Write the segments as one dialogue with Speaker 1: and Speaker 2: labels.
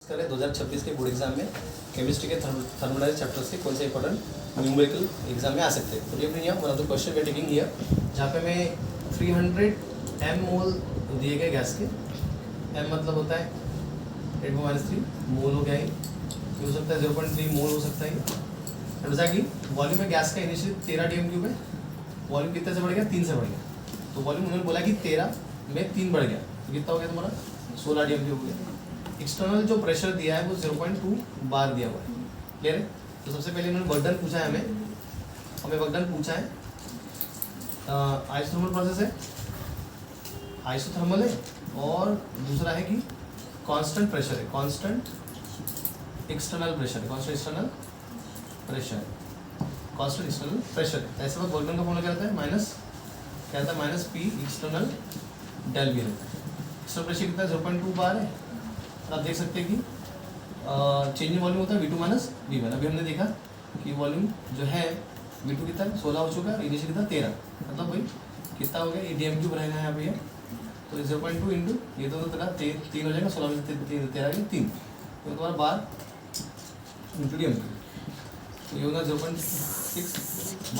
Speaker 1: करें 2026 के board exam में केमिस्ट्री के थर्मोडायनामिक्स चैप्टर से कौन से इंपॉर्टेंट न्यूमेरिकल एग्जाम में आ सकते हैं। तो ये अपनी one of the question we are taking here, जहाँ पे हमें 300 m मोल दिए गए गैस के। m मतलब होता है 10⁻³ मोल हो गया, ये हो सकता है 0.3 मोल हो सकता है। जैसा कि वॉल्यूम में गैस का इनिशियल 13 dm³ है, वॉल्यूम कितने से बढ़ गया, 3 से बढ़ गया। तो वॉल्यूम उन्होंने बोला कि 13 में 3 बढ़ गया, तो कितना हो गया तुम्हारा 16 dm³ हो गया। एक्सटर्नल जो प्रेशर दिया है वो 0.2 बार दिया हुआ है, क्लियर है। तो सबसे पहले इन्होंने वर्क डन पूछा है, हमें वर्क डन पूछा है। आइसोथर्मल प्रोसेस है, आइसोथर्मल है, और दूसरा है कि कांस्टेंट प्रेशर है, कांस्टेंट एक्सटर्नल प्रेशर है, कांस्टेंट एक्सटर्नल प्रेशर है, कांस्टेंट एक्सटर्नल प्रेशर है। ऐसे वक्त वर्क डन का फॉर्मूला क्या रहता है, क्या रहता है minus P external del V रहता है। एक्सटर्नल प्रेशर कितना है 0.2 बार है। आप देख सकते हैं कि चेंज इन वॉल्यूम होता है V2 माइनस V1। अभी हमने देखा कि वॉल्यूम जो है V2 कितना 16 हो चुका है, इनिशियल कितना 13, मतलब भाई कितना हो गया, ये dm³ रहेगा यहाँ पे। तो 0.2 इंटू ये तो तेरा 3 हो जाएगा, 16 में 3, तो तुम्हारा बार इंटू dm³, तो ये होगा 0.6।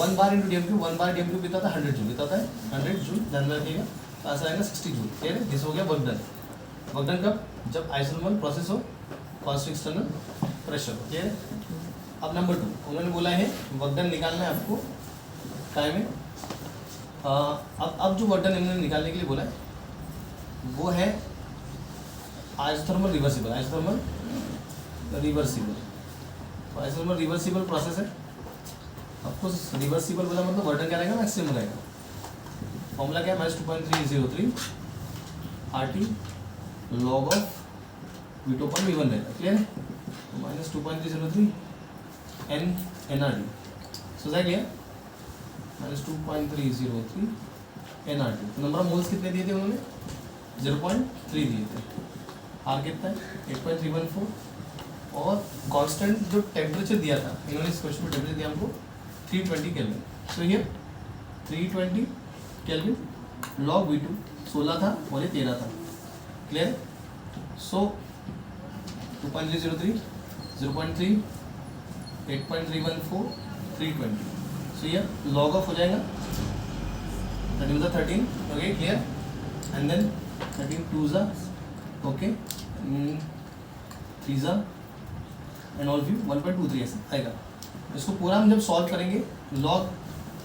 Speaker 1: 1 bar into dm³, 1 bar dm³ कितना था 100 जूल, कितना होता है 100 जूल, ध्यान में रखिएगा। तो आंसर आएगा 60 जूल, क्लियर है। दिस हो गया वर्क डन। वर्क डन कब, जब आइसोथर्मल प्रोसेस हो, कांस्टेंट एक्सटर्नल प्रेशर हो, क्लियर है। अब नंबर 2 उन्होंने बोला है वर्क डन निकालना है आपको काय में। अब जो वर्क डन इन्होंने निकालने के लिए बोला है वो है आइसोथर्मल रिवर्सिबल, आइसोथर्मल रिवर्सिबल। तो आइसोथर्मल रिवर्सिबल प्रोसेस है, आपको रिवर्सिबल बोला मतलब वर्क डन क्या रहेगा, मैक्सिमम रहेगा। फॉर्मूला क्या है, -2.303 RT log ऑफ V2 पर V1 रहेगा, क्लियर है। तो -2.303 nRT, so that clear, -2.303 nRT। तो नंबर ऑफ मोल्स कितने दिए थे उन्होंने, 0.3 दिए थे। R कितना है 8.314, और कांस्टेंट जो टेम्परेचर दिया था इन्होंने इस क्वेश्चन में, टेम्परेचर दिया हमको 320 केल्विन। सो ये 320 केल्विन log V2 16 था और ये 13 था, क्लियर। सो 2.303 0.3 8.314 320, सो ये log ऑफ हो जाएगा 13, okay clear. And then 13 2 okay 3 and all view 1.23 ऐसे आएगा। इसको पूरा हम जब सॉल्व करेंगे, लॉग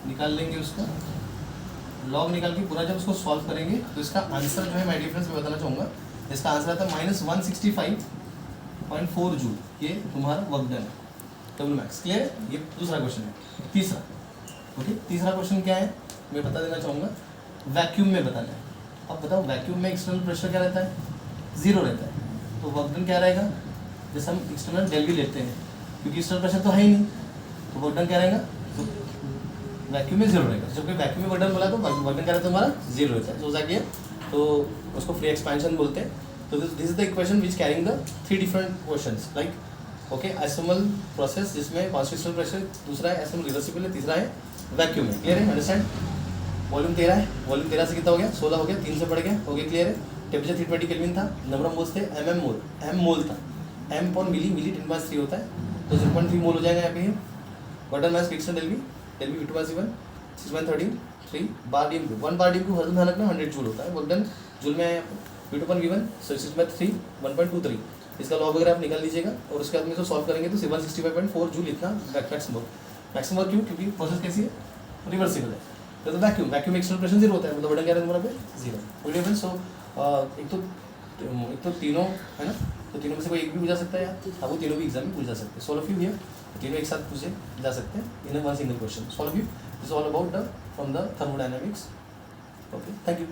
Speaker 1: निकाल लेंगे, उसका लॉग निकाल के पूरा जब उसको सॉल्व करेंगे तो इसका आंसर जो है, मैं डिफरेंस में बताना चाहूँगा, इसका आंसर आता है -165.4 जूल। ये तुम्हारा वर्क डन है, डब्ल्यू मैक्स, क्लियर। ये दूसरा क्वेश्चन है। तीसरा, ओके, तीसरा क्वेश्चन क्या है मैं बता देना चाहूँगा, वैक्यूम में बताना है। अब बताओ वैक्यूम में एक्सटर्नल प्रेशर क्या रहता है, 0 रहता है। तो वर्क डन क्या रहेगा, जैसे हम एक्सटर्नल डेल भी लेते हैं, क्योंकि एक्सटर्नल प्रेशर तो है ही नहीं, तो वर्क डन क्या रहेगा, तो वैक्यूम में 0 रहेगा। जब कोई वैक्यूम में वर्क डन बोला तो वर्क डन क्या रहता है तुम्हारा 0 रहता है, सो दैट क्लियर। तो उसको फ्री एक्सपेंशन बोलते हैं। तो this is the equation which carrying the 3 different questions, like okay isothermal process जिसमें कांस्टेंट प्रेशर, दूसरा है आइसोथर्मल रिवर्सिबल है, तीसरा है वैक्यूम है, क्लियर है, अंडरस्टैंड। वॉल्यूम 13 है, वॉल्यूम 13 से कितना हो गया 16 हो गया, 3 से बढ़ गया, हो गया, क्लियर है। टेम्परेचर 320 केल्विन था, नंबर ऑफ मोल्स थे m मोल था, m पर मिली 10⁻³ होता है, तो 0.3 मोल हो जाएगा यहाँ पे। वर्क डन माइनस फिक्सन del V V2 by V1 6.13 bar dm³, 1 bar dm³ हर ध्यान रखना 100 जूल होता है। वर्क डन जूल में V2 पर V1 6/3 1.23, इसका लॉग वगैरह आप निकाल लीजिएगा, और उसके बाद में इसको सॉल्व करेंगे तो 165.4 जूल इतना मैक्सिमम वर्क। क्यों, क्योंकि प्रोसेस कैसी है, रिवर्सिबल है। तो वैक्यूम एक्सटर्नल प्रेशर 0 होता है, मतलब वर्क डन क्या रहता है तुम्हारा पे 0। ओके फ्रेंड्स, सो एक तो तीनों है ना, तो तीनों में से कोई एक भी पूछा सकता है यार, अब वो तीनों भी एग्जाम में पूछ जा सकते हैं। सॉल्व ऑफ यू हियर, तीनों एक साथ पूछे जा सकते हैं in one single question. Solve you, this all about the from the thermodynamics. Okay, thank you.